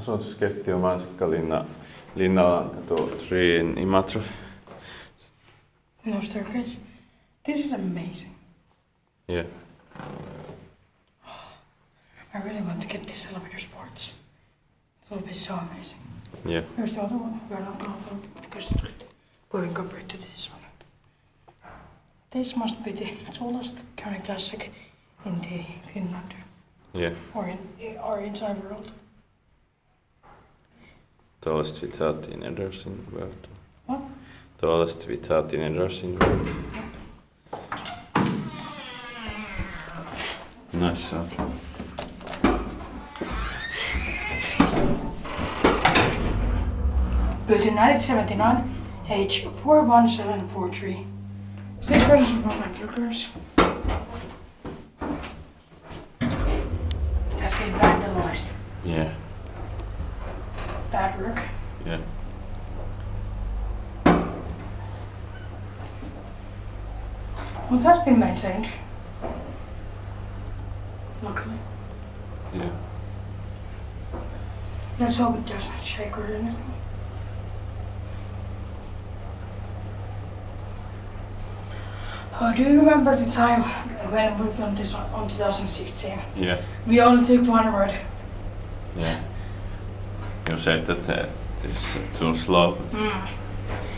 asutusketju Linnalankatu 3 in Imatra. No staircase. This is amazing. Yeah. I really want to get this elevator sports. It will be so amazing. Yeah. Here's the other one. We're not gonna film because it's boring compared to this one. This must be the tallest Kone classic in the Finland. Yeah. Or in our entire world. Tallest without innerdoors in the world. What? Tallest without innerdoors in the world. Nice sound. Built in 1979, age 41743. 6 persons from 9 kilograms. It has been vandalized. Yeah. Bad work. Yeah. It has been maintained. Luckily. Yeah. Let's hope it doesn't shake or anything. Do you remember the time when we filmed this on 2016? Yeah. We only took one word. Yeah. You said that it is too slow. But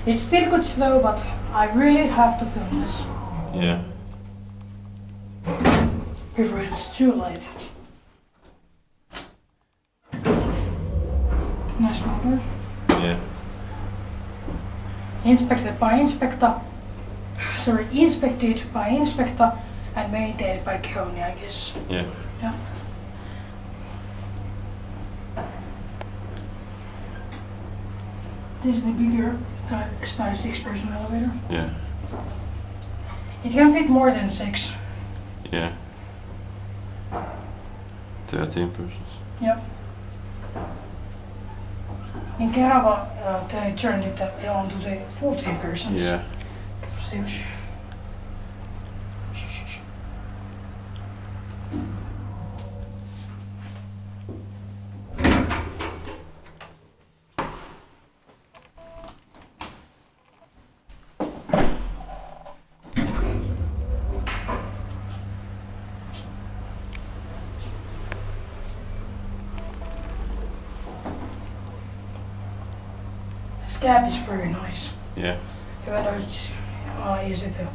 It's still good slow, but I really have to film this. yeah. Before it's too late. Nice motor. Yeah. Inspected by inspector and maintained by Kone, I guess. Yeah. Yeah. This is the bigger 6-person elevator. Yeah. It can fit more than 6. Yeah. 13 persons. Yep. In Kerava, they turned it onto the 14 persons. Yeah. It was huge. This cab is very nice. Yeah. Even though it's easy to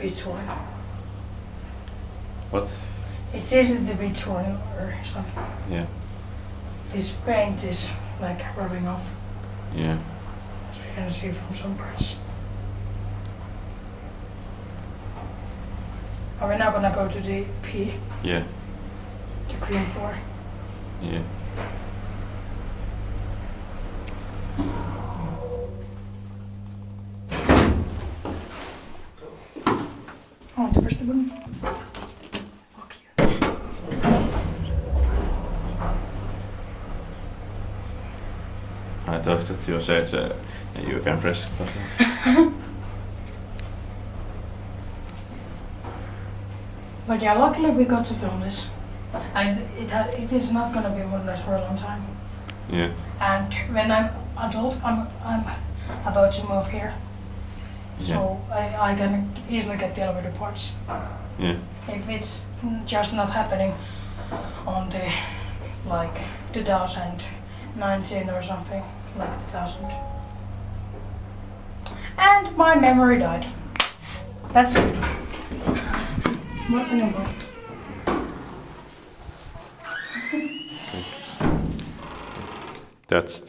be torn. What? It's easy to be torn or something. Yeah. This paint is rubbing off, Yeah. as we can see from some parts. Are we now gonna go to the P, Yeah. the green floor? Yeah. I want to press the button. Fuck you. I thought that you said you can press the button. But yeah, luckily we got to film this. And it is not gonna be modernized for a long time. Yeah. And when I'm adult, I'm about to move here. So I can easily get the elevator parts. Yeah. If it's just not happening on the 2019 or something, 2000. And my memory died. That's it. What number? That's